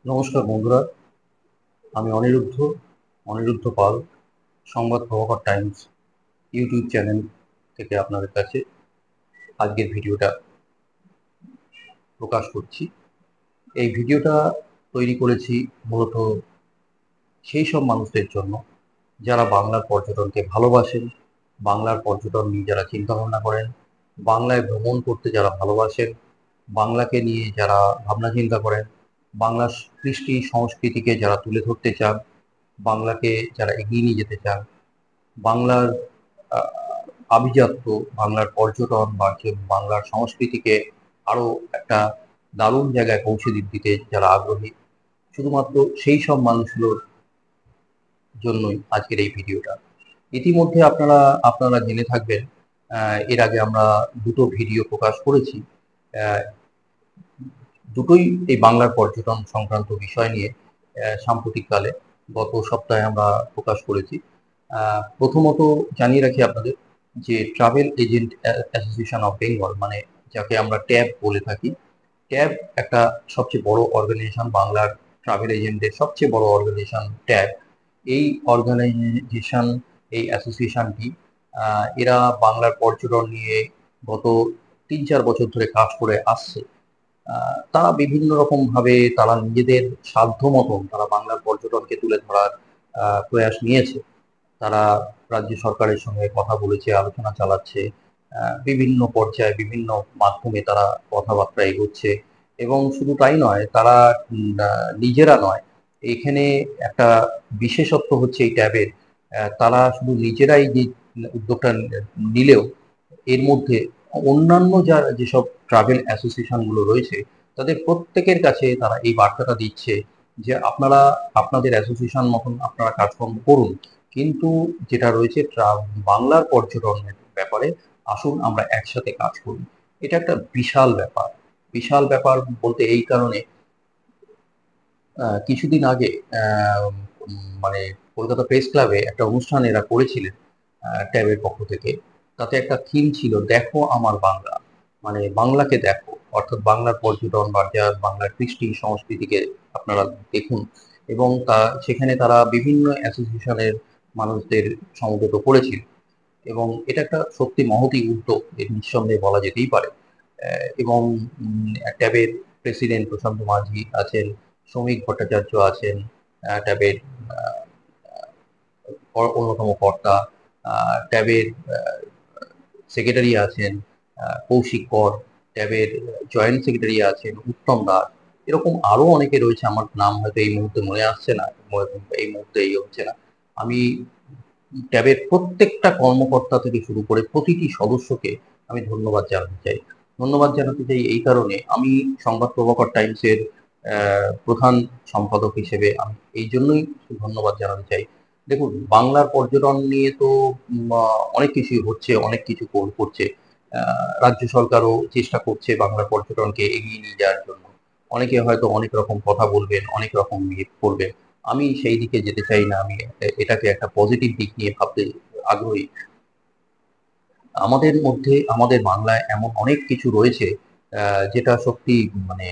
নমস্কার বন্ধুরা, আমি অনিরুদ্ধ অনিরুদ্ধ পাল, সংবাদ প্রভাকর টাইমস ইউটিউব চ্যানেল থেকে আপনাদের কাছে আজকের ভিডিওটা প্রকাশ করছি। এই ভিডিওটা তৈরি করেছি মূলত সেই সব মানুষদের জন্য যারা বাংলার পর্যটনকে ভালোবাসেন, বাংলার পর্যটন নিয়ে যারা চিন্তাভাবনা করেন, বাংলায় ভ্রমণ করতে যারা ভালোবাসেন, বাংলাকে নিয়ে যারা ভাবনা চিন্তা করেন, বাংলার কৃষ্টি সংস্কৃতিকে যারা তুলে ধরতে চান, বাংলাকে যারা এগিয়ে নিয়ে যেতে চান, বাংলার আহ, আভিজাত্য, বাংলার পর্যটন বা বাংলার সংস্কৃতিকে আরো একটা দারুণ জায়গায় পৌঁছে দিতে যারা আগ্রহী, শুধুমাত্র সেই সব মানুষগুলোর জন্যই আজকের এই ভিডিওটা। ইতিমধ্যে আপনারা আপনারা জেনে থাকবেন, এর আগে আমরা দুটো ভিডিও প্রকাশ করেছি। আহ, দুটোই এই বাংলার পর্যটন সংক্রান্ত বিষয় নিয়ে সাম্প্রতিককালে গত সপ্তাহে আমরা প্রকাশ করেছি। প্রথমত জানিয়ে রাখি আপনাদের যে travel agent association of Bengal, মানে যাকে আমরা ট্যাব বলে থাকি, ট্যাব একটা সবচেয়ে বড় অর্গানাইজেশন, বাংলার ট্রাভেল এজেন্টের সবচেয়ে বড় অর্গানাইজেশন ট্যাব। এই অর্গানাইজেশন, এই অ্যাসোসিয়েশনটি এরা বাংলার পর্যটন নিয়ে গত 3-4 বছর ধরে কাজ করে আসছে। তারা বিভিন্ন রকম ভাবে তারা নিজেদের সাধ্য মতন তারা বাংলার পর্যটনকে তুলে ধরার প্রয়াস নিয়েছে। তারা রাজ্য সরকারের সঙ্গে কথা বলেছে, আলোচনা চালাচ্ছে, বিভিন্ন পর্যায়ে বিভিন্ন মাধ্যমে তারা কথাবার্তা এগোচ্ছে। এবং শুধু তাই নয়, তারা নিজেরা নয়, এখানে একটা বিশেষত্ব হচ্ছে এই ট্যাবের, তারা শুধু নিজেরাই যে উদ্যোগটা নিলেও এর মধ্যে অন্যান্য যেসব ট্রাভেল অ্যাসোসিয়েশন গুলো রয়েছে তাদের প্রত্যেকের কাছে তারা এই বার্তাটা দিচ্ছে যে আপনারা আপনাদের অ্যাসোসিয়েশন মতন আপনারা কাজকর্ম করুন, কিন্তু যেটা রয়েছে বাংলার পর্যটনের ব্যাপারে আসুন আমরা একসাথে কাজ করি। এটা একটা বিশাল ব্যাপার। বিশাল ব্যাপার বলতে এই কারণে, কিছুদিন আগে মানে কলকাতা প্রেস ক্লাবে একটা অনুষ্ঠান এরা করেছিলেন ট্যাবের পক্ষ থেকে। তাতে একটা থিম ছিল, দেখো আমার বাংলা, মানে বাংলাকে দেখো, অর্থাৎ বাংলার পর্যটন বা বাংলার কৃষ্টি সংস্কৃতিকে আপনারা দেখুন। এবং সেখানে তারা বিভিন্ন অ্যাসোসিয়েশনের মানুষদের সমবেত করেছিল। এবং এটা একটা সত্যি মহতী উদ্যোগ, এর নিঃসন্দেহে বলা যেতেই পারে। এবং ট্যাবের প্রেসিডেন্ট প্রশান্ত মাঝি আছেন, শ্রমিক ভট্টাচার্য আছেন, ট্যাবের অন্যতম কর্তা, ট্যাবের সেক্রেটারি আছেন কৌশিক কর, ট্যাবের জয়েন্ট সেক্রেটারি আছেন উত্তম দাস। এরকম আরো অনেকে রয়েছে, আমার নাম হয়তো এই মুহূর্তে মনে আসছে না, এই মুহূর্তে এই হচ্ছে না। আমি ট্যাবের প্রত্যেকটা কর্মকর্তা থেকে শুরু করে প্রতিটি সদস্যকে আমি ধন্যবাদ জানাতে চাই। ধন্যবাদ জানাতে চাই এই কারণে, আমি সংবাদ প্রভাকর টাইমসের প্রধান সম্পাদক হিসেবে আমি এই জন্যই ধন্যবাদ জানাতে চাই। দেখুন, বাংলার পর্যটন নিয়ে তো অনেক কিছুই হচ্ছে, অনেক কিছু করছে। রাজ্য সরকারও চেষ্টা করছে বাংলার পর্যটনকে এগিয়ে নিয়ে যাওয়ার জন্য। অনেকে হয়তো অনেক রকম কথা বলবেন, অনেক রকম ইয়ে করবেন, আমি সেই দিকে যেতে চাই না। আমি এটাকে একটা পজিটিভ দিক নিয়ে ভাবতে আগ্রহী। আমাদের মধ্যে, আমাদের বাংলায় এমন অনেক কিছু রয়েছে যেটা সত্যি মানে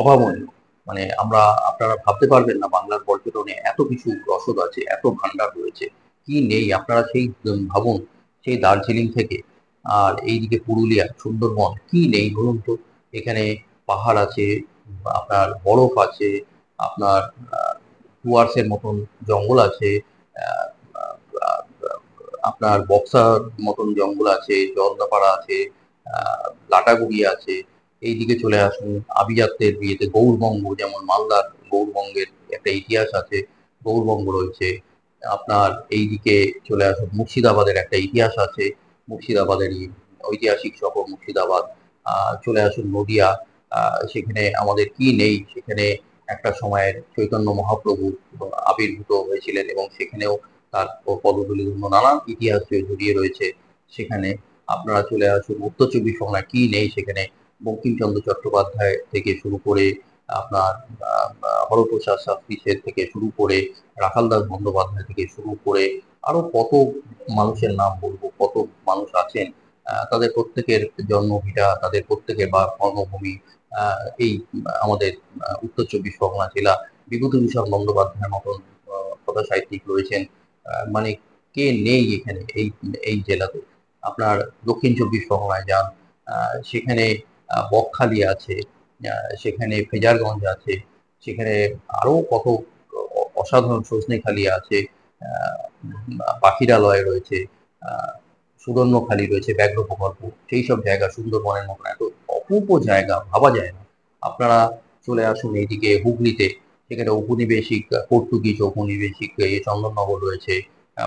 অভাবনীয়। মানে আপনারা ভাবতে পারবেন না, বাংলার পর্যটনে এত কিছু রসদ আছে, এত ভান্ডার রয়েছে, কি নেই। আপনারা সেই ভাবুন, সেই দার্জিলিং থেকে আর এইদিকে পুরুলিয়া, সুন্দরবন, কি নেই বলুন তো। এখানে পাহাড় আছে, আপনার বরফ আছে, আপনার ডুয়ার্সের মতন জঙ্গল আছে, আহ, আহ, আপনার বক্সার মতন জঙ্গল আছে, জলদাপাড়া আছে, লাটাগুড়ি আছে। এইদিকে চলে আসুন আভিজাত্যের বিয়েতে গৌড়বঙ্গ, যেমন মালদার গৌড়বঙ্গের একটা ইতিহাস আছে, গৌড়বঙ্গ রয়েছে। আপনার এইদিকে চলে আসুন, মুর্শিদাবাদের একটা ইতিহাস আছে, মুর্শিদাবাদের ঐতিহাসিক শহর মুর্শিদাবাদ। চলে আসুন নদিয়া, সেখানে আমাদের কি নেই, সেখানে একটা সময়ের চৈতন্য মহাপ্রভু আবির্ভূত হয়েছিলেন এবং সেখানেও তার পদধূলি ধন্য নানান ইতিহাস জড়িয়ে রয়েছে সেখানে। আপনারা চলে আসুন উত্তর চব্বিশ পরগনায়, কি নেই সেখানে। বঙ্কিমচন্দ্র চট্টোপাধ্যায় থেকে শুরু করে আপনার হরপ্রসাদ শাস্ত্রী থেকে শুরু করে রাখালদাস বন্দ্যোপাধ্যায় থেকে শুরু করে আরো কত মানুষের নাম বলবো, কত মানুষ আছেন। তাদের প্রত্যেকের জন্মভিটা, তাদের প্রত্যেকের বা কর্মভূমি এই আমাদের উত্তর চব্বিশ পরগনা জেলা বিভূতিভূষণ বন্দ্যোপাধ্যায়ের মতন কথা সাহিত্যিক রয়েছেন। মানে কে নেই এখানে এই এই জেলাতে। আপনার দক্ষিণ চব্বিশ পরগনায় যান, সেখানে বকখালি আছে, সেখানে ফ্রেজারগঞ্জ আছে, সেখানে আরো কত অসাধারণ সজনেখালি আছে, পাখিরালয় রয়েছে, সুবর্ণখালি রয়েছে, ব্যাঘ্র প্রকল্প, সেই সব জায়গা, সুন্দরবনের মতন এত অপূর্ব জায়গা ভাবা যায় না। আপনারা চলে আসুন এইদিকে হুগলিতে, সেখানে ঔপনিবেশিক পর্তুগিজ ঔপনিবেশিক চন্দননগর রয়েছে,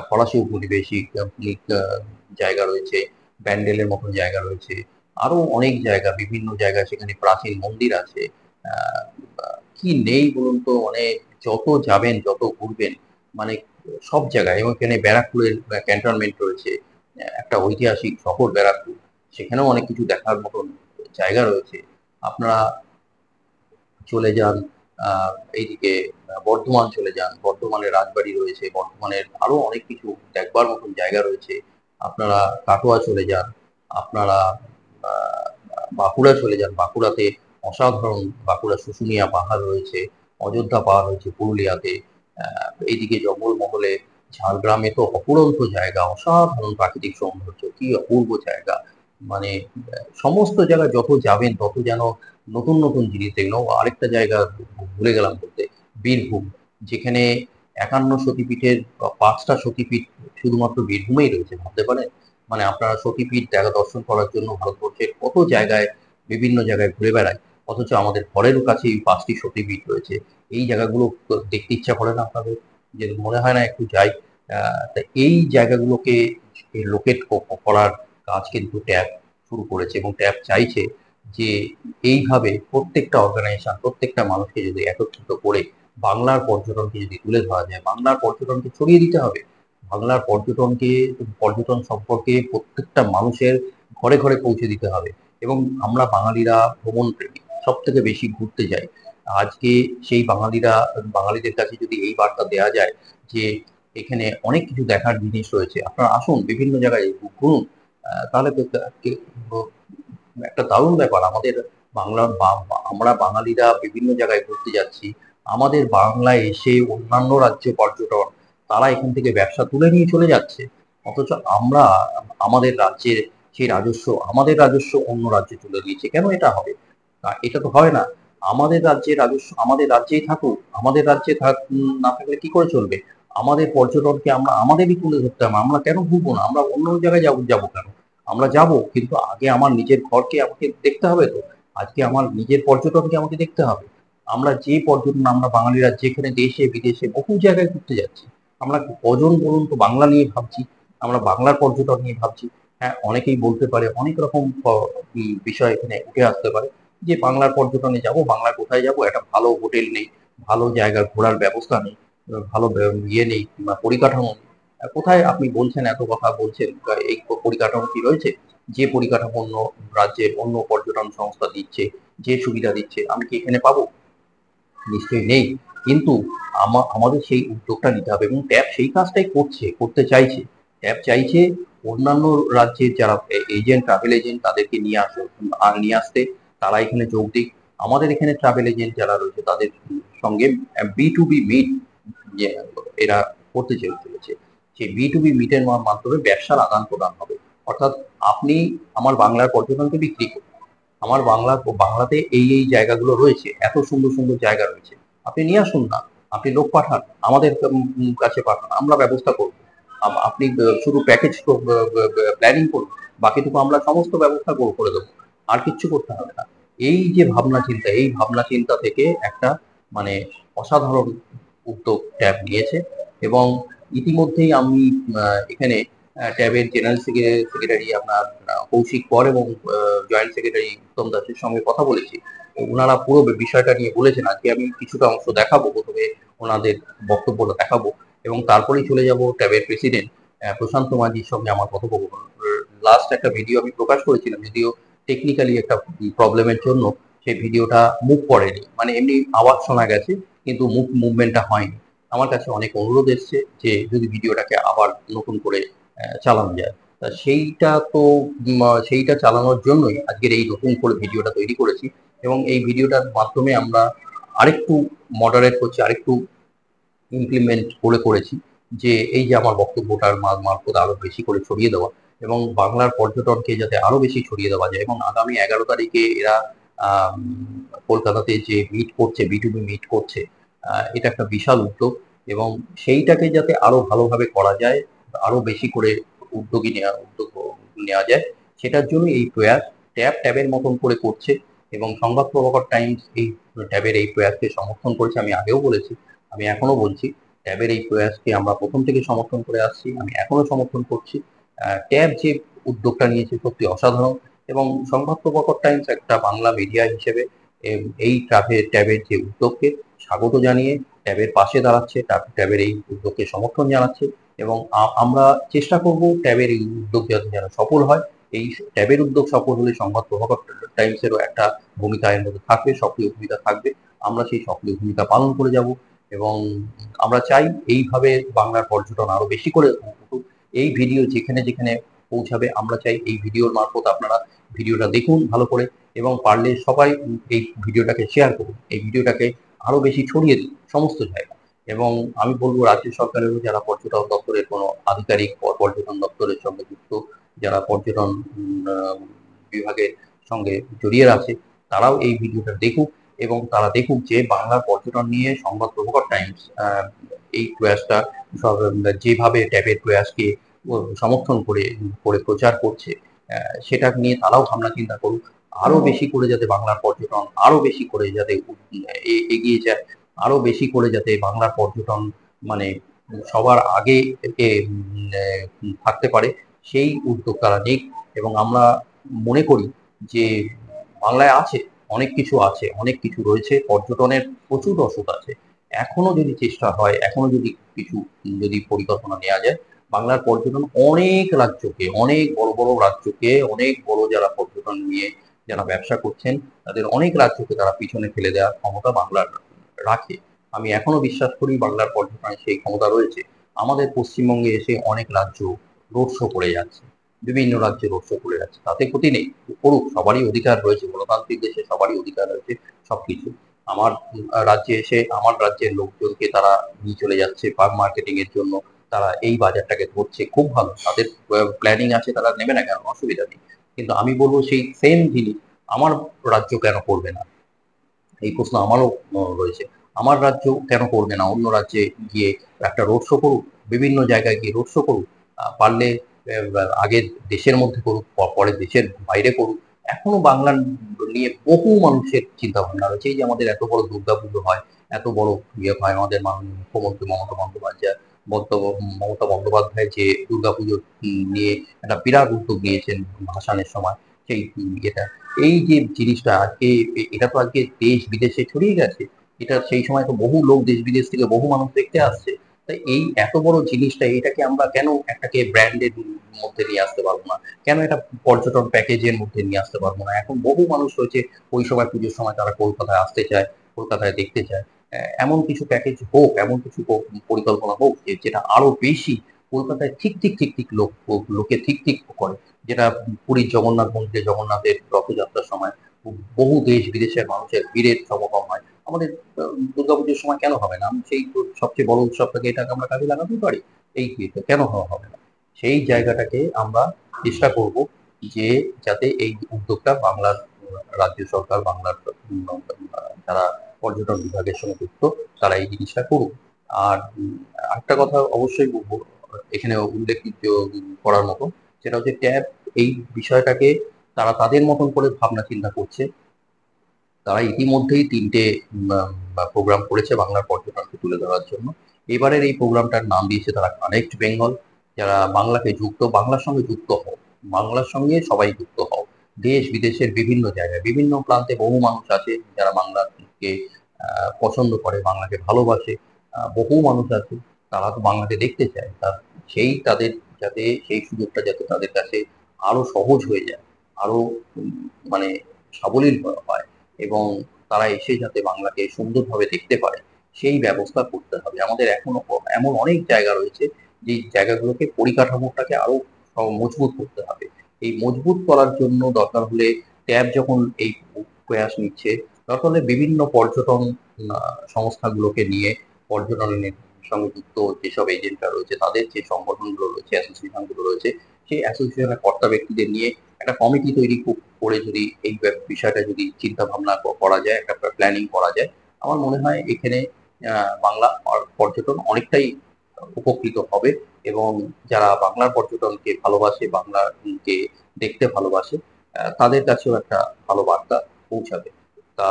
ফরাসি ঔপনিবেশিক জায়গা রয়েছে, ব্যান্ডেলের মতন জায়গা রয়েছে, আরো অনেক জায়গা, বিভিন্ন জায়গায় সেখানে প্রাচীন মন্দির আছে। আহ, কি নেই বলুন তো, মানে যত যাবেন যত ঘুরবেন, মানে সব জায়গায়। এবং এখানে ব্যারাকপুরের ক্যান্টনমেন্ট রয়েছে, একটা ঐতিহাসিক শহর ব্যারাকপুর, সেখানেও অনেক কিছু দেখার মতন জায়গা রয়েছে। আপনারা চলে যান এইদিকে বর্ধমান চলে যান, বর্ধমানের রাজবাড়ি রয়েছে, বর্ধমানের আরো অনেক কিছু দেখবার মতন জায়গা রয়েছে। আপনারা কাটোয়া চলে যান, আপনারা আহ, বাঁকুড়া চলে যান, বাঁকুড়াতে অসাধারণ, বাঁকুড়া শুশুনিয়া পাহাড় রয়েছে, অযোধ্যা পাহাড় রয়েছে পুরুলিয়াতে। এইদিকে জঙ্গলমহলে ঝাড়গ্রামে তো অপুরন্ত জায়গা, অসাধারণ প্রাকৃতিক সৌন্দর্য, কি অপূর্ব জায়গা। মানে সমস্ত জায়গায় যত যাবেন তত যেন নতুন নতুন জিনিস দেখলো। আরেকটা জায়গা ভুলে গেলাম বলতে, বীরভূম, যেখানে 51 সতীপীঠের 5টা সতীপীঠ শুধুমাত্র বীরভূমেই রয়েছে, ভাবতে পারেন। মানে আপনারা সতীপীঠ দেখা দর্শন করার জন্য ভারতবর্ষের কত জায়গায়, বিভিন্ন জায়গায় ঘুরে বেড়ায়, অথচ আমাদের ঘরের কাছে এই 5টি সতীপীঠ রয়েছে। এই জায়গাগুলো তো দেখতে ইচ্ছা করে না আপনাদের? যে মনে হয় না একটু যাই? তা এই জায়গাগুলোকে লোকেট করার কাজ কিন্তু ট্যাব শুরু করেছে, এবং ট্যাব চাইছে যে এইভাবে প্রত্যেকটা অর্গানাইজেশন, প্রত্যেকটা মানুষকে যদি একত্রিত করে বাংলার পর্যটনকে যদি তুলে ধরা যায়, বাংলার পর্যটনকে ছড়িয়ে দিতে হবে। বাংলার পর্যটনকে, পর্যটন সম্পর্কে প্রত্যেকটা মানুষের ঘরে ঘরে পৌঁছে দিতে হবে। এবং আমরা বাঙালিরা ভ্রমণ প্রেমী, সব থেকে বেশি ঘুরতে যাই। আজকে সেই বাঙালিরা, বাঙালিদের কাছে যদি এই বার্তা দেওয়া যায় যে এখানে অনেক কিছু দেখার জিনিস রয়েছে, আপনারা আসুন বিভিন্ন জায়গায় ঘুরুন, তাহলে তো একটা দারুণ ব্যাপার। আমাদের আমরা বাঙালিরা বিভিন্ন জায়গায় ঘুরতে যাচ্ছি, আমাদের বাংলায় এসে অন্যান্য রাজ্য পর্যটন, তারা এখান থেকে ব্যবসা তুলে নিয়ে চলে যাচ্ছে, অথচ আমরা আমাদের রাজ্যের সেই রাজস্ব, আমাদের রাজস্ব অন্য রাজ্যে তুলে দিয়েছে। কেন এটা হবে? এটা তো হয় না। আমাদের রাজ্যের রাজস্ব আমাদের রাজ্যেই থাকুক, আমাদের রাজ্যে না থাকলে কি করে চলবে? আমাদের পর্যটনকে আমরা আমাদেরই তুলে ধরতে হবে। আমরা কেন ঘুরবো না? আমরা অন্য জায়গায় যাবো কেন? আমরা যাব, কিন্তু আগে আমার নিজের ঘরকে আমাকে দেখতে হবে তো। আজকে আমার নিজের পর্যটনকে আমাকে দেখতে হবে। আমরা যে পর্যটন, আমরা বাঙালিরা যেখানে দেশে বিদেশে বহু জায়গায় ঘুরতে যাচ্ছি, আমরা কজন বলুন তো বাংলা নিয়ে ভাবছি? আমরা বাংলার পর্যটন নিয়ে ভাবছি। হ্যাঁ, অনেকেই বলতে পারে, অনেক রকম বিষয় এখানে উঠে আসতে পারে, যে বাংলার পর্যটনে যাব, বাংলার কোথায় যাব, একটা ভালো হোটেল নেই, ভালো জায়গা ঘোরার ব্যবস্থা নেই, ভালো ইয়ে নেই, কিংবা পরিকাঠামো নেই। কোথায় আপনি বলছেন, এত কথা বলছেন, এই পরিকাঠামো কি রয়েছে? যে পরিকাঠামো অন্য রাজ্যের অন্য পর্যটন সংস্থা দিচ্ছে, যে সুবিধা দিচ্ছে, আমি কি এখানে পাবো? নিশ্চয়ই নেই। কিন্তু আমাদের সেই উদ্যোগটা নিতে হবে, এবং ট্যাব সেই কাজটাই করছে, করতে চাইছে। ট্যাব চাইছে অন্যান্য রাজ্যের যারা এজেন্ট, ট্রাভেল এজেন্ট, তাদেরকে নিয়ে আসো, আর নিয়ে আসতে, তারা এখানে যোগ দিক। আমাদের এখানে ট্রাভেল এজেন্ট যারা রয়েছে তাদের সঙ্গে B2B মিট এরা করতে চলেছে। সেই B2B মিটের মাধ্যমে ব্যবসার আদান প্রদান হবে। অর্থাৎ আপনি আমার বাংলার পর্যটনকে বিক্রি করুন, আমার বাংলাতে এই এই জায়গাগুলো রয়েছে, এত সুন্দর সুন্দর জায়গা রয়েছে, আপনি নিয়ে আসুন না, আপনি লোক পাঠান, আমাদের কাছে পাঠান, আমরা ব্যবস্থা করব। আপনি শুধু প্যাকেজ প্ল্যানিং করুন, বাকিটুকু আমরা সমস্ত ব্যবস্থা করে দেবো, আর কিচ্ছু করতে হবে না। এই যে ভাবনা চিন্তা, এই ভাবনা চিন্তা থেকে একটা মানে অসাধারণ উদ্যোগ ট্যাব নিয়েছে। এবং ইতিমধ্যেই আমি এখানে ট্যাবের জেনারেল সেক্রেটারি আপনার কৌশিক কর এবং জয়েন্ট সেক্রেটারি উত্তম দাসের সঙ্গে কথা বলেছি। ওনারা পুরো বিষয়টা নিয়ে বলেছেন। আজকে আমি কিছুটা অংশ দেখাবো, প্রথমে ওনাদের বক্তব্যটা দেখাবো, এবং তারপরেই চলে যাব ট্যাবের প্রেসিডেন্ট প্রশান্ত মাঝির সঙ্গে আমার কথোপকথন। লাস্ট একটা ভিডিও আমি প্রকাশ করেছিলাম, যদিও টেকনিক্যালি একটা প্রবলেমের জন্য সেই ভিডিওটা মুভ করেনি, মানে এমনি আওয়াজ শোনা গেছে কিন্তু মুভ মুভমেন্টটা হয়নি। আমার কাছে অনেক অনুরোধ এসছে যে যদি ভিডিওটাকে আবার নতুন করে চালানো যায়। সেইটা তো সেইটা চালানোর জন্যই আজকের এই নতুন করে ভিডিওটা তৈরি করেছি। এবং এই ভিডিওটার মাধ্যমে আমরা আরেকটু মডারেট করছি, আরেকটু ইমপ্লিমেন্ট করেছি যে এই যে আমার বক্তব্যটার মারফত আরো বেশি করে ছড়িয়ে দেওয়া এবং বাংলার পর্যটনকে যাতে আরো বেশি ছড়িয়ে দেওয়া যায়। এবং আগামী 11 তারিখে এরা আম, কলকাতাতে যে মিট করছে, B2B মিট করছে, এটা একটা বিশাল উদ্যোগ এবং সেইটাকে যাতে আরো ভালোভাবে করা যায়, আরো বেশি করে উদ্যোগ নেওয়া যায়, সেটার জন্য এই প্রয়াস ট্যাবের মতন করে করছে। এবং সংবাদ প্রভাকর টাইমস এই ট্যাবের এই প্রয়াসকে সমর্থন করেছে। আমি আগেও বলেছি, আমি এখনো বলছি, ট্যাবের এই প্রয়াসকে আমরা প্রথম থেকে সমর্থন করে আসছি, আমি এখনো সমর্থন করছি। ট্যাব যে উদ্যোগটা নিয়েছে সত্যি অসাধারণ এবং সংবাদ প্রভাকর টাইমস একটা বাংলা মিডিয়া হিসেবে এই ট্যাবের যে উদ্যোগকে স্বাগত জানিয়ে ট্যাবের পাশে দাঁড়াচ্ছে, ট্যাবের এই উদ্যোগকে সমর্থন জানাচ্ছে এবং আমরা চেষ্টা করব ট্যাবের এই উদ্যোগ যেন সফল হয়। এই ট্যাবের উদ্যোগ সফল হলে সংবাদ প্রভাকর টাইমসেরও একটা ভূমিকা এর মধ্যে থাকবে, সক্রিয় ভূমিকা থাকবে। আমরা সেই সক্রিয় ভূমিকা পালন করে যাব এবং আমরা চাই এইভাবে বাংলার পর্যটন আরো বেশি করে উঠুক। এই ভিডিও যেখানে যেখানে পৌঁছাবে, আমরা চাই এই ভিডিওর মারফত আপনারা ভিডিওটা দেখুন ভালো করে এবং পারলে সবাই এই ভিডিওটাকে শেয়ার করুন, এই ভিডিওটাকে আরো বেশি ছড়িয়ে দিন সমস্ত জায়গায়। এবং আমি বলবো রাজ্য সরকারেরও যারা পর্যটন দপ্তরের কোনো আধিকারিক পর্যটন দপ্তরের সঙ্গে যুক্ত, যারা পর্যটন বিভাগের সঙ্গে জড়িয়ে আছে, তারাও এই ভিডিওটা দেখুক এবং তারা দেখুক যে বাংলার পর্যটন নিয়ে সংবাদ প্রভাকর টাইমস এই প্রয়াসটা যেভাবে ট্যাবের প্রয়াসকে সমর্থন করে করে প্রচার করছে, সেটা নিয়ে তারাও ভাবনা চিন্তা করুক। আরো বেশি করে যাতে বাংলার পর্যটন আরো বেশি করে যাতে এগিয়ে যায়, আরো বেশি করে যাতে বাংলার পর্যটন মানে সবার আগে থাকতে পারে, সেই উদ্যোগ তারা নিক। এবং আমরা মনে করি যে বাংলায় আছে অনেক কিছু, আছে অনেক কিছু রয়েছে, পর্যটনের প্রচুর রসদ আছে। এখনো যদি চেষ্টা হয়, এখনো যদি কিছু যদি পরিকল্পনা নেওয়া যায়, বাংলার পর্যটন অনেক রাজ্যকে, অনেক বড় বড় রাজ্যকে, অনেক বড় যারা পর্যটন নিয়ে যারা ব্যবসা করছেন, তাদের অনেক রাজ্যকে তারা পিছনে ফেলে দেওয়ার ক্ষমতা বাংলার রাখে। আমি এখনো বিশ্বাস করি বাংলার পর্যটনের সেই ক্ষমতা রয়েছে। আমাদের পশ্চিমবঙ্গে এসে অনেক রাজ্য রোড শো করে যাচ্ছে, বিভিন্ন রাজ্যে রোড শো করে যাচ্ছে, তাতে ক্ষতি নেই, করুক, সবারই অধিকার রয়েছে, গণতান্ত্রিক দেশে সবারই অধিকার রয়েছে সবকিছু। আমার রাজ্যে এসে আমার রাজ্যের লোকজনকে তারা নিয়ে চলে যাচ্ছে ফার্ম মার্কেটিং এর জন্য, তারা এই বাজারটাকে ধরছে, খুব ভালো, তাদের প্ল্যানিং আছে, তারা নেবে না কেন, অসুবিধা নেই। কিন্তু আমি বলবো সেই সেম জিনিস আমার রাজ্য কেন করবে না, এই প্রশ্ন আমারও রয়েছে। আমার রাজ্য কেন করবে না, অন্য রাজ্যে গিয়ে একটা রোড শো করুক, বিভিন্ন জায়গায় গিয়ে রোড শো করুক, পারলে আগে দেশের মধ্যে করুক, পরে দেশের বাইরে করুক। এখনো বাংলা নিয়ে বহু মানুষের চিন্তা ভাবনা রয়েছে। এই যে আমাদের এত বড় দুর্গাপুজো হয়, এত বড় ইয়ে হয়, আমাদের মাননীয় মুখ্যমন্ত্রী মমতা বন্দ্যোপাধ্যায় যে দুর্গাপুজো নিয়ে একটা বিরাট উদ্যোগ নিয়েছেন ভাসানের সময়, সেই ইয়েটা, এই যে জিনিসটা আজকে এটা তো আজকে দেশ বিদেশে ছড়িয়ে গেছে। এটা সেই সময় তো বহু লোক দেশ বিদেশ থেকে বহু মানুষ দেখতে আসছে। তাই এই এত বড় জিনিসটা, এটাকে আমরা কেন একটাকে ব্র্যান্ডের মধ্যে নিয়ে আসতে পারবো না, কেন এটা পর্যটন প্যাকেজের মধ্যে নিয়ে আসতে পারবো না? এখন বহু মানুষ রয়েছে ওই সময় পুজোর সময় তারা কলকাতায় আসতে চায়, কলকাতায় দেখতে চায়। এমন কিছু প্যাকেজ হোক, এমন কিছু পরিকল্পনা হোক যেটা আরো বেশি কলকাতায় ঠিক ঠিক ঠিক ঠিক লোকে ঠিক ঠিক করে, যেটা পুরীর জগন্নাথ মন্দিরে জগন্নাথের রথযাত্রার সময় বহু দেশ বিদেশের মানুষের ভিড়ের সমাগম হয়। আমাদের দুর্গাপুজোর সময় কেন হবে না? সেই সবচেয়ে বড় উৎসবটাকে এটাকে আমরা কাজে লাগাতেই পারি, এই কেন হবে না? সেই জায়গাটাকে আমরা চেষ্টা করব যে যাতে এই উদ্যোগটা বাংলার রাজ্য সরকার, বাংলার যারা পর্যটন বিভাগের সঙ্গে যুক্ত, তারা এই জিনিসটা করুক। আর একটা কথা অবশ্যই বলবো, এখানে উল্লেখ করার মতো, সেটা হচ্ছে ট্যাব এই বিষয়টাকে তারা তাদের মতন করে ভাবনা চিন্তা করছে। তারা ইতিমধ্যেই 3টে প্রোগ্রাম করেছে বাংলার পর্যটনকে তুলে ধরার জন্য। এবারের এই প্রোগ্রামটার নাম দিয়েছে তারা কানেক্ট বেঙ্গল। যারা বাংলাকে যুক্ত, বাংলার সঙ্গে যুক্ত হও, বাংলার সঙ্গে সবাই যুক্ত হও। দেশ বিদেশের বিভিন্ন জায়গায় বিভিন্ন প্রান্তে বহু মানুষ আছে যারা বাংলাকে পছন্দ করে, বাংলাকে ভালোবাসে। বহু মানুষ আছে তারা তো বাংলাকে দেখতে চায়, তার সেই তাদের যাতে সেই সুযোগটা যাতে তাদের কাছে আরো সহজ হয়ে যায়, আরো মানে সাবলীল হয় এবং তারা এসে যাতে বাংলাকে সুন্দরভাবে দেখতে পারে, সেই ব্যবস্থা করতে হবে। আমাদের এখনো এমন অনেক জায়গা রয়েছে যে জায়গাগুলোকে পরিকাঠামোটাকে আরো মজবুত করতে হবে। এই মজবুত করার জন্য দরকার হলে ট্যাব যখন এই প্রয়াস নিচ্ছে। তার ফলে বিভিন্ন পর্যটন সংস্থাগুলোকে নিয়ে পর্যটনের সঙ্গে যুক্ত যেসব এজেন্টরা রয়েছে, তাদের যে সংগঠনগুলো রয়েছে, অ্যাসোসিয়েশনগুলো রয়েছে, সেই অ্যাসোসিয়েশনের কর্তা ব্যক্তিদের নিয়ে একটা কমিটি তৈরি করে যদি এই বিষয়টা যদি চিন্তা ভাবনা করা যায়, একটা প্ল্যানিং করা যায়, আমার মনে হয় এখানে বাংলা পর্যটন অনেকটাই উপকৃত হবে। এবং যারা বাংলার পর্যটনকে ভালোবাসে, বাংলাকে দেখতে ভালোবাসে, তাদের কাছেও একটা ভালো বার্তা পৌঁছাবে। তা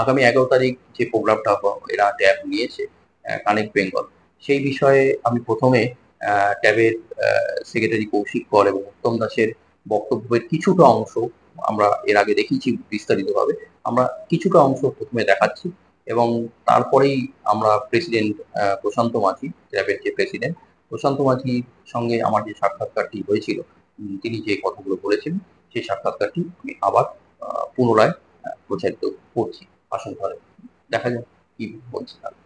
আগামী 11 তারিখ যে প্রোগ্রামটা এরা ট্যাব নিয়েছে, কানেক্ট বেঙ্গল, সেই বিষয়ে আমি প্রথমে ট্যাবের সেক্রেটারি কৌশিক কর এবং উত্তম দাসের বক্তব্যের কিছুটা অংশ আমরা এর আগে দেখিয়েছি বিস্তারিতভাবে, আমরা কিছুটা অংশ প্রথমে দেখাচ্ছি এবং তারপরেই আমরা প্রেসিডেন্ট প্রশান্ত মাঝি, ট্যাবের যে প্রেসিডেন্ট প্রশান্ত মাঝির সঙ্গে আমার যে সাক্ষাৎকারটি হয়েছিল, তিনি যে কথাগুলো বলেছেন, সেই সাক্ষাৎকারটি আমি আবার পুনরায় প্রচারিত করছি আসন ধরে। দেখা যাক কি বলছি তাহলে।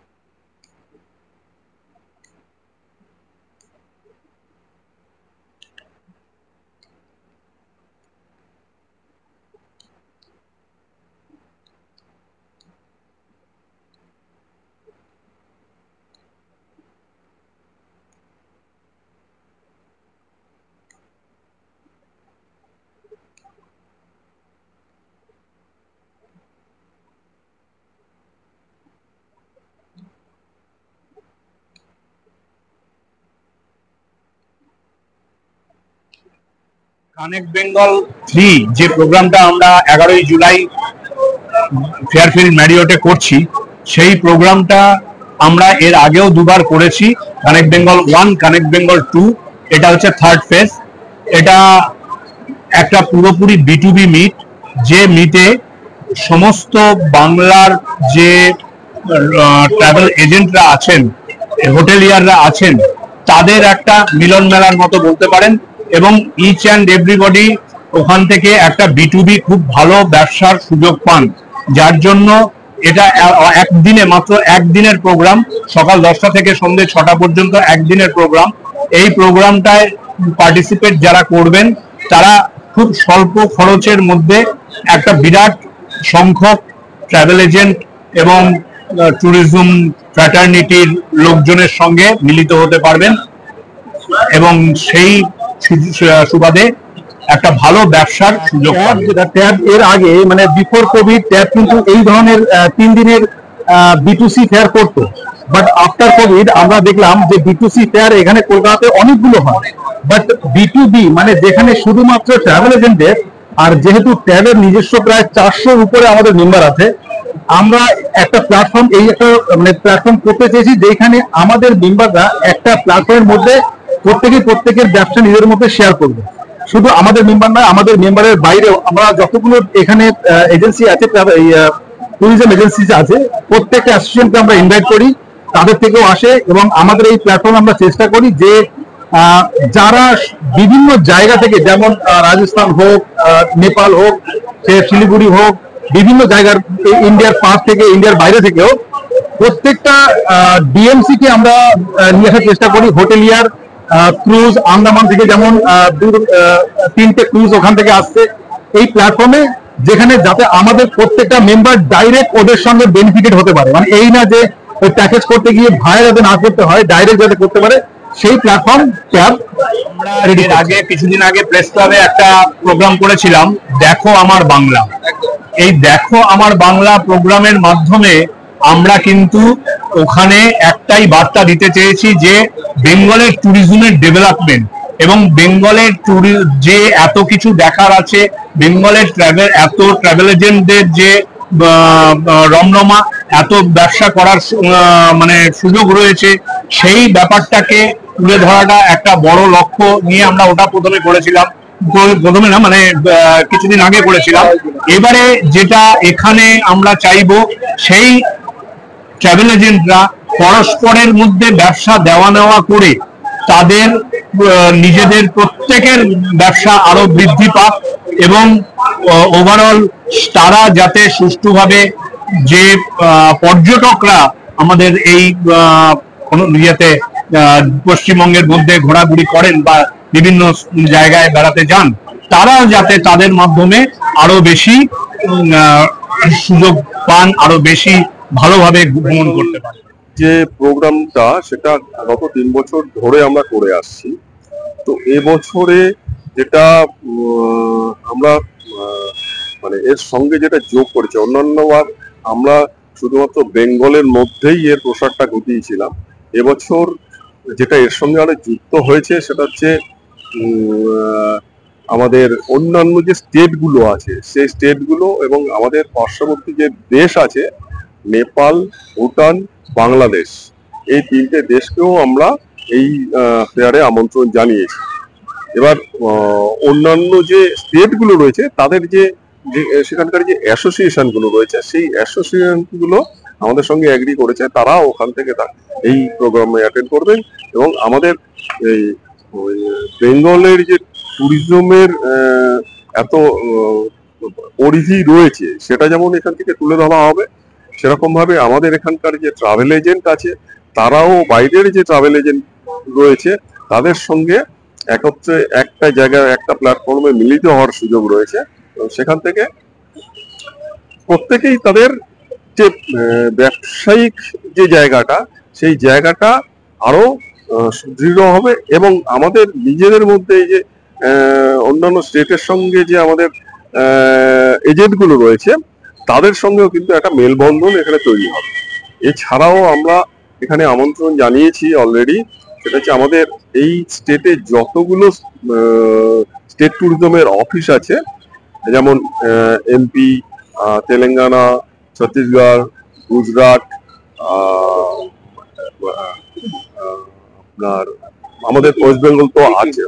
কানেক্ট বেঙ্গল 3 যে প্রোগ্রামটা আমরা 11ই জুলাই ফেয়ারফিল্ড ম্যারিওটে করছি, সেই প্রোগ্রামটা আমরা এর আগেও দুবার করেছি। কানেক্ট বেঙ্গল 1, কানেক্ট বেঙ্গল 2, এটা হচ্ছে থার্ড ফেজ। এটা একটা পুরোপুরি B2B মিট, যে মিটে সমস্ত বাংলার যে ট্রাভেল এজেন্টরা আছেন, হোটেলিয়াররা আছেন, তাদের একটা মিলন মেলার মতো বলতে পারেন। এবং ইচ অ্যান্ড এভরিবডি ওখান থেকে একটা B2B খুব ভালো ব্যবসার সুযোগ পান, যার জন্য এটা একদিনে, মাত্র একদিনের প্রোগ্রাম, সকাল 10টা থেকে সন্ধ্যে 6টা পর্যন্ত একদিনের প্রোগ্রাম। এই প্রোগ্রামটায় পার্টিসিপেট যারা করবেন, তারা খুব স্বল্প খরচের মধ্যে একটা বিরাট সংখ্যক ট্রাভেল এজেন্ট এবং ট্যুরিজম ফ্র্যাটার্নিটির লোকজনের সঙ্গে মিলিত হতে পারবেন এবং সেই সুবাদে একটা ভালো ব্যবসার সুযোগ পাবেন। যেটা ট্যাব এর আগে, মানে বিফোর কোভিড, ট্যাব কিন্তু এই ধরনের 3 দিনের B2C ফেয়ার করতো। বাট আফটার কোভিড আমরা দেখলাম যে B2C ফেয়ার এখানে কলকাতাতে অনেকগুলো হয়, বাট B2B মানে যেখানে শুধুমাত্র ট্রাভেল এজেন্টের, আর যেহেতু ট্যাবের নিজস্ব প্রায় 400-র উপরে আমাদের মেম্বার আছে, আমরা একটা প্ল্যাটফর্ম, এই একটা মানে প্ল্যাটফর্ম করতে চেয়েছি যেখানে আমাদের মেম্বাররা একটা প্ল্যাটফর্মের মধ্যে প্রত্যেকের ব্যবসা নিজের মধ্যে শেয়ার করবে। শুধু আমাদের মেম্বার নয়, আমাদের মেম্বারের বাইরেও আমরা যতগুলো এখানে এজেন্সি আছে, ট্যুরিজম এজেন্সি আছে, প্রত্যেকটা অ্যাসোসিয়েশনকে আমরা ইনভাইট করি, তাদের থেকেও আসে। এবং আমাদের এই প্ল্যাটফর্ম আমরা চেষ্টা করি যে যারা বিভিন্ন জায়গা থেকে, যেমন রাজস্থান হোক, নেপাল হোক, সে শিলিগুড়ি হোক, বিভিন্ন জায়গার ইন্ডিয়ার পাশ থেকে, ইন্ডিয়ার বাইরে থেকেও প্রত্যেকটা ডিএমসি কে আমরা নিয়ে আসার চেষ্টা করি। হোটেলিয়ার, ক্রুজ, আন্দামান থেকে যেমন 3টে ক্রুজ ওখান থেকে আসছে এই প্ল্যাটফর্মে, যেখানে যাতে আমাদের প্রত্যেকটা মেম্বার ডাইরেক্ট ওদের সঙ্গে বেনিফিটেড হতে পারে। মানে এই না যে ওই প্যাকেজ করতে গিয়ে ভাড়া যাতে না করতে হয়, ডাইরেক্ট যাতে করতে পারে, সেই প্ল্যাটফর্ম ট্যাব। আমরা এর আগে কিছুদিন আগে প্রেস ক্লাবে একটা প্রোগ্রাম করেছিলাম, দেখো আমার বাংলা। এই দেখো আমার বাংলা প্রোগ্রামের মাধ্যমে আমরা কিন্তু ওখানে একটাই বার্তা দিতে চেয়েছি যে বেঙ্গলের ট্যুরিজমের ডেভেলপমেন্ট এবং বেঙ্গলের যে এত কিছু দেখার আছে, বেঙ্গলের এত ট্রাভেল এজেন্টদের যে রমরমা, এত ব্যবসা করার মানে সুযোগ রয়েছে, সেই ব্যাপারটাকে তুলে ধরাটা একটা বড় লক্ষ্য নিয়ে আমরা ওটা প্রথমে করেছিলাম। প্রথমে না, মানে কিছুদিন আগে করেছিলাম। এবারে যেটা এখানে আমরা চাইবো, সেই ট্রাভেল এজেন্টরা পরস্পরের মধ্যে ব্যবসা দেওয়া নেওয়া করে তাদের নিজেদের প্রত্যেকের ব্যবসা আরো বৃদ্ধি পাক এবং ওভারঅল তারা যাতে সুষ্ঠুভাবে, যে পর্যটকরা আমাদের এই ইয়েতে পশ্চিমবঙ্গের মধ্যে ঘোরাঘুরি করেন বা বিভিন্ন জায়গায় বেড়াতে যান, তারা যাতে তাদের মাধ্যমে আরো বেশি সুযোগ পান, আরো বেশি ভালোভাবে ভ্রমণ করতে পারে। যে প্রোগ্রামটা সেটা গত 3 বছর ধরে আমরা করে আসছি। তো এবছরে যেটা আমরা মানে এর সঙ্গে যেটা যোগ করেছে, অন্যান্যবার আমরা শুধুমাত্র বেঙ্গলের মধ্যেই এর প্রসারটা ঘটিয়েছিলাম। এবছর যেটা এর সঙ্গে আরো যুক্ত হয়েছে সেটা হচ্ছে আমাদের অন্যান্য যে স্টেটগুলো আছে সেই স্টেটগুলো এবং আমাদের পার্শ্ববর্তী যে দেশ আছে নেপাল, ভুটান, বাংলাদেশ, এই 3টে দেশকেও আমরা এই ফেয়ারে আমন্ত্রণ জানিয়েছি। এবার অন্যান্য যে স্টেটগুলো রয়েছে তাদের যে সেখানকার যে অ্যাসোসিয়েশন গুলো রয়েছে সেই অ্যাসোসিয়েশন গুলো আমাদের সঙ্গে এগ্রি করেছে, তারা ওখান থেকে এই প্রোগ্রামে অ্যাটেন্ড করবেন এবং আমাদের এই বেঙ্গলের যে ট্যুরিজমের এত পরিধি রয়েছে সেটা যেমন এখান থেকে তুলে ধরা হবে, সেরকম ভাবে আমাদের এখানকার যে ট্রাভেল এজেন্ট আছে তারাও বাইরের যে ট্রাভেল এজেন্ট রয়েছে তাদের সঙ্গে একত্রে একটা জায়গায় একটা প্ল্যাটফর্মে মিলিত হওয়ার সুযোগ রয়েছে। সেখান থেকে প্রত্যেকেই তাদের যে ব্যবসায়িক যে জায়গাটা সেই জায়গাটা আরো সুদৃঢ় হবে এবং আমাদের নিজেদের মধ্যে এই যে অন্যান্য স্টেটের সঙ্গে যে আমাদের এজেন্টগুলো রয়েছে তাদের সঙ্গেও কিন্তু একটা মেলবন্ধন এখানে তৈরি হবে। এছাড়াও আমরা এখানে আমন্ত্রণ জানিয়েছি অলরেডি, সেটা হচ্ছে আমাদের এই স্টেটে যতগুলো স্টেট ট্যুরিজমের অফিস আছে, যেমন এমপি, তেলেঙ্গানা, ছত্তিশগড়, গুজরাট, আপনার আমাদের ওয়েস্ট বেঙ্গল তো আছে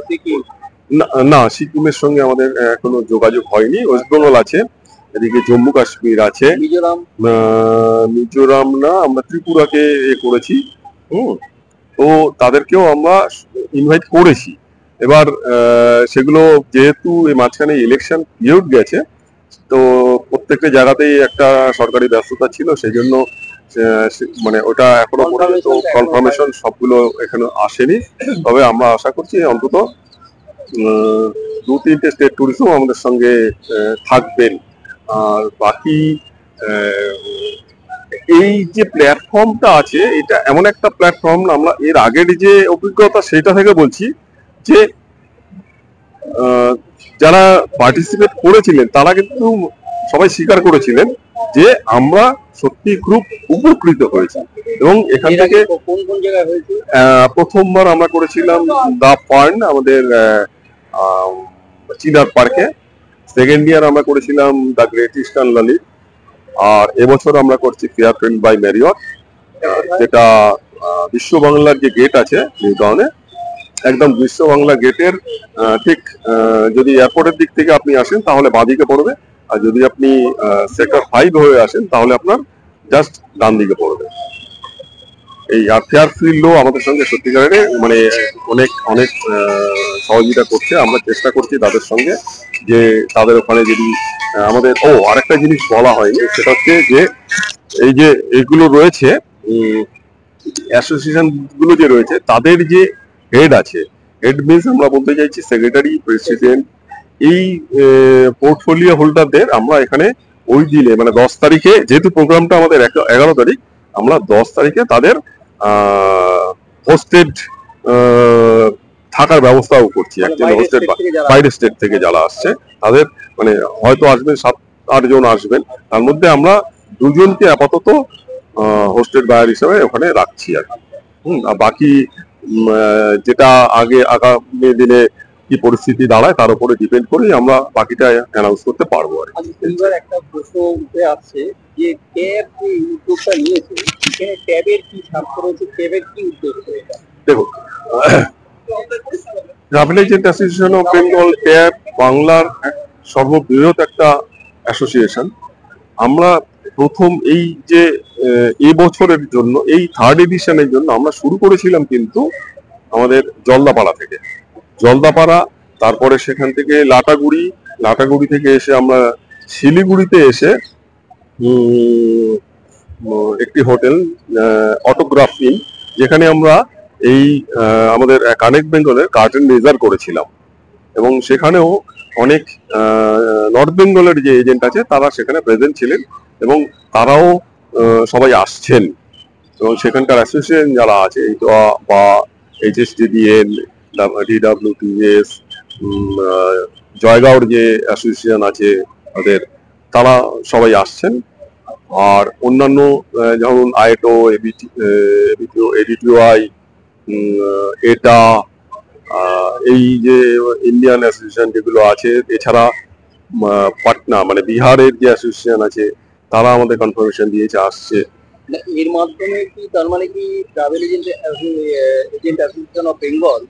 না, সিকিমের সঙ্গে আমাদের এখনো যোগাযোগ হয়নি। ওয়েস্ট বেঙ্গল আছে, এদিকে জম্মু কাশ্মীর আছে, মিজোরাম না, আমরা ত্রিপুরাকে করেছি। তো তাদেরকেও আমরা ইনভাইট করেছি। এবার সেগুলো যেহেতু এই মাঝখানে ইলেকশন পিরিয়ড গেছে তো প্রত্যেকটা জায়গাতেই একটা সরকারি ব্যস্ততা ছিল, সেই জন্য মানে ওটা এখনো পর্যন্ত কনফার্মেশন সবগুলো এখানে আসেনি। তবে আমরা আশা করছি অন্তত 2-3টে স্টেট ট্যুরিজম আমাদের সঙ্গে থাকবেন। আর বাকি এই যে প্ল্যাটফর্মটা আছে এটা এমন একটা প্ল্যাটফর্ম, আমরা এর আগের যে অভিজ্ঞতা সেটা থেকে বলছি যে যারা পার্টিসিপেট করেছিলেন তারা কিন্তু সবাই স্বীকার করেছিলেন যে আমরা সত্যি খুব উপকৃত হয়েছি। এবং এখান থেকে প্রথমবার আমরা করেছিলাম দা ফার্ন আমাদের চিনার পার্কে, সেকেন্ড ইয়ার আমরা করেছিলাম দ্য গ্রেট ইস্টার্ন ললিত, আর এবছর আমরা করছি ফেয়ারফিল্ড বাই ম্যারিয়ট, যেটা বিশ্ব বাংলার যে গেট আছে নিউ টাউনে, একদম বিশ্ব বাংলা গেটের ঠিক যদি এয়ারপোর্টের দিক থেকে আপনি আসেন তাহলে বাঁদিকে পড়বে, আর যদি আপনি সেক্টর 5 হয়ে আসেন তাহলে আপনার জাস্ট ডান দিকে পড়বে। এই ফেয়ারফিল্ডও আমাদের সঙ্গে সত্যিকারের মানে অনেক অনেক সহযোগিতা করছে। আমরা চেষ্টা করছি তাদের সঙ্গে যে তাদের ওখানে যদি আমাদের আরেকটা জিনিস বলা হয়নি, সেটা হচ্ছে যে এই যে এইগুলো রয়েছে অ্যাসোসিয়েশন গুলো যে রয়েছে তাদের যে হেড আছে, হেড মিনস আমরা বলতে চাইছি সেক্রেটারি, প্রেসিডেন্ট, এই পোর্টফোলিও হোল্ডারদের আমরা এখানে ওই দিনে মানে 10 তারিখে, যেহেতু প্রোগ্রামটা আমাদের 11 তারিখ, আমরা 10 তারিখে তাদের হোস্টেড থাকার ব্যবস্থাও করছি। অ্যাকচুয়ালি হোস্টেড বাইরের স্টেট থেকে যারা আসছে তাদের মানে হয়তো আসবেন 7-8 জন আসবেন, তার মধ্যে আমরা 2 জনকে আপাতত হোস্টেড বায়ার হিসেবে ওখানে রাখছি আর কি। আর বাকি যেটা আগামী দিনে কি পরিস্থিতি দাঁড়ায় তার উপরে ডিপেন্ড করে আমরা বাকিটা অ্যানাউন্স করতে পারবো আর কি। একটা প্রশ্ন উঠে আসছে যে ক্যাব যে উদ্যোগটা নিয়েছে সেখানে ক্যাবের কি স্বার্থ রয়েছে, ক্যাবের কি উদ্যোগ? দেখো, travel agent association of Bengal cab বাংলার সর্ববৃহৎ একটা অ্যাসোসিয়েশন। আমরা প্রথম এই যে এবছরের জন্য এই 3rd এডিশনের জন্য আমরা শুরু করেছিলাম কিন্তু আমাদের জলদাপাড়া থেকে, জলদাপাড়া, তারপরে সেখান থেকে লাটাগুড়ি থেকে এসে আমরা শিলিগুড়িতে এসে একটি হোটেল অটোগ্রাফ ইন, যেখানে আমরা এই আমাদের কানেক্ট বেঙ্গলের গার্ডেন রিজার্ভ করেছিলাম এবং সেখানেও অনেক নর্থ বেঙ্গলের যে এজেন্ট আছে তারা সেখানে প্রেজেন্ট ছিলেন এবং তারাও সবাই আসছেন এবং সেখানকার অ্যাসোসিয়েশন যারা আছে বা HSTDN, DWTS, জয়গাঁওর যে অ্যাসোসিয়েশন আছে তাদের, তারা সবাই আসছেন। আর অন্যান্য যেমন আইটো, ADTOI, এটা, এই যে ইন্ডিয়ান অ্যাসোসিয়েশন যেগুলো আছে, এছাড়া পাটনা মানে বিহারের যে অ্যাসোসিয়েশন আছে তারা আমাদের কনফার্মেশন দিয়েছে আসছে। এর মাধ্যমে কি তার মানে কি travel agent association of Bengal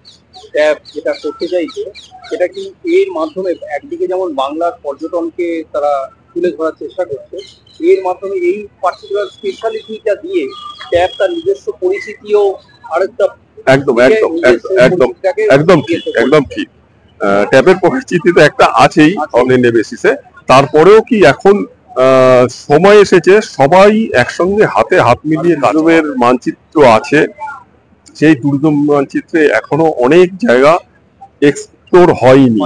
যেটা করতে চাইছে সেটা কি এর মাধ্যমে একদিকে যেমন বাংলার পর্যটনকে তারা তুলে ধরার চেষ্টা করছে, এর মাধ্যমে এই পার্টিকুলার স্পেশালিটিটা দিয়ে ট্যাব তার নিজস্ব পরিচিতিও আরেকটা একদম একদম একদম একদম ঠিক, একদম ঠিক। ট্যাবের পরিচিতি তো একটা আছেই অন ইন্ডিয়া বেসিসে, তারপরেও কি এখন সময় এসেছে সবাই একসঙ্গে হাতে হাত মিলিয়ে ট্যুরিজমের মানচিত্র আছে, সেই ট্যুরিজম মানচিত্রে এখনো অনেক জায়গা এক্সপ্লোর হয়নি,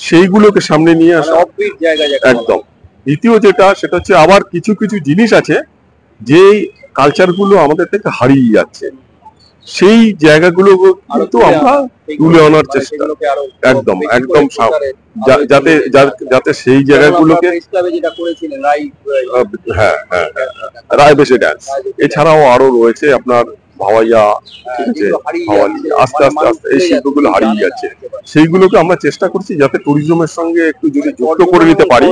সেইগুলোকে সামনে নিয়ে আসা একদম। দ্বিতীয় যেটা সেটা হচ্ছে আবার কিছু কিছু জিনিস আছে যে কালচারগুলো আমাদের থেকে হারিয়ে যাচ্ছে, সেই জায়গাগুলো কিন্তু আমরা তুলে আনার চেষ্টা একদম একদম, যাতে যাতে সেই জায়গাগুলোকে, হ্যাঁ হ্যাঁ হ্যাঁ, রায়বেশে ড্যান্স, এছাড়াও আরো রয়েছে আপনার ভাওয়াইয়া, ঠিক আছে, ভাওয়ালি, আস্তে আস্তে আস্তে এই শিল্পগুলো হারিয়ে যাচ্ছে, সেইগুলোকে আমরা চেষ্টা করছি যাতে ট্যুরিজমের সঙ্গে একটু যদি যুক্ত করে নিতে পারি।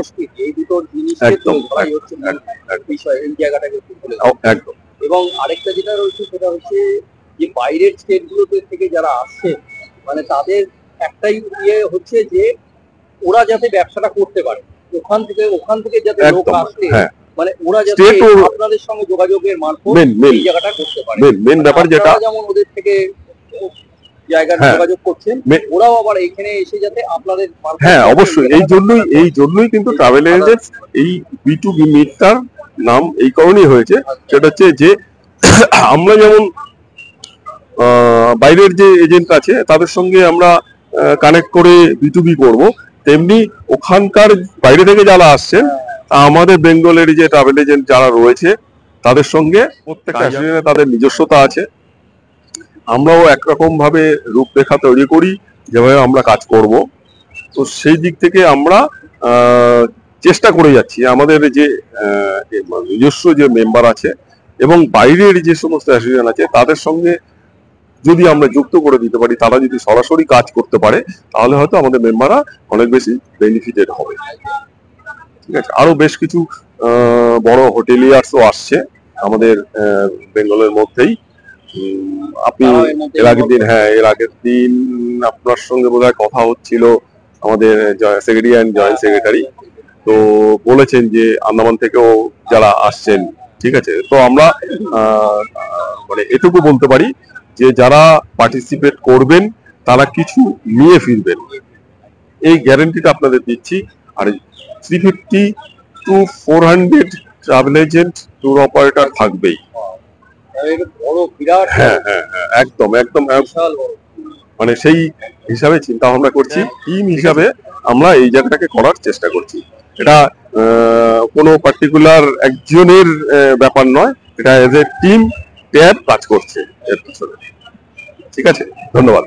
একদম একদম। এবং আরেকটা যেটা রয়েছে সেটা হচ্ছে যে বাইরের স্টেট গুলোতে থেকে যারা আসছে মানে তাদের একটাই ইয়ে হচ্ছে যে ওরা যাতে ব্যবসাটা করতে পারে, ওখান থেকে যাতে লোক আসলে মানে ওরা যাতে আপনাদের সঙ্গে যোগাযোগের মারফত এই জায়গাটা করতে পারে। মেন ব্যাপার যেটা যেমন ওদের থেকে জায়গায় যোগাযোগ করছেন, ওরাও আবার এখানে এসে যাতে আপনাদের, হ্যাঁ অবশ্যই, এই জন্যই কিন্তু ট্রাভেল এজেন্টস এই B2B মিটটার নাম এই কারণেই হয়েছে, সেটা হচ্ছে যে আমরা যেমন বাইরের যে এজেন্ট আছে তাদের সঙ্গে আমরা কানেক্ট করে B2B করব, তেমনি ওখানকার বাইরে থেকে যারা আসছেন আমাদের বেঙ্গলের যে ট্রাভেল এজেন্ট যারা রয়েছে তাদের সঙ্গে প্রত্যেকটা অ্যাসোসিয়েশনে তাদের নিজস্বতা আছে, আমরাও একরকম ভাবে রূপরেখা তৈরি করি যেভাবে আমরা কাজ করব। তো সেই দিক থেকে আমরা চেষ্টা করে যাচ্ছি আমাদের যে নিজস্ব যে মেম্বার আছে এবং বাইরের যে সমস্ত অ্যাসোসিয়েশন আছে তাদের সঙ্গে যদি আমরা যুক্ত করে দিতে পারি, তারা যদি সরাসরি কাজ করতে পারে তাহলে হয়তো আমাদের মেম্বাররা অনেক বেশি বেনিফিটেড হবে। ঠিক আছে, আরো বেশ কিছু বড় হোটেলিয়ার্সও আসছে আমাদের বেঙ্গলের মধ্যেই। আপনি এর আগের দিন আপনার সঙ্গে বোধহয় কথা হচ্ছিল আমাদের সেক্রেটারি অ্যান্ড জয়েন্ট সেক্রেটারি, তো বলেছেন যে আন্দামান থেকেও যারা আসছেন, ঠিক আছে, তো আমরা মানে এটুকু বলতে পারি যে যারা পার্টিসিপেট করবেন তারা কিছু নিয়ে ফিরবেন, এই গ্যারান্টিটা আপনাদের দিচ্ছি। আর 350 to 400 travel agent tour operator থাকবেই। হ্যাঁ হ্যাঁ হ্যাঁ, একদম একদম, মানে সেই হিসাবে চিন্তা ভাবনা করছি, টিম হিসাবে আমরা এই জায়গাটাকে করার চেষ্টা করছি। এটা কোনো পার্টিকুলার একজনের ব্যাপার নয়, এটা এজ এ টিম ট্যাব কাজ করছে এর পিছনে। ঠিক আছে, ধন্যবাদ।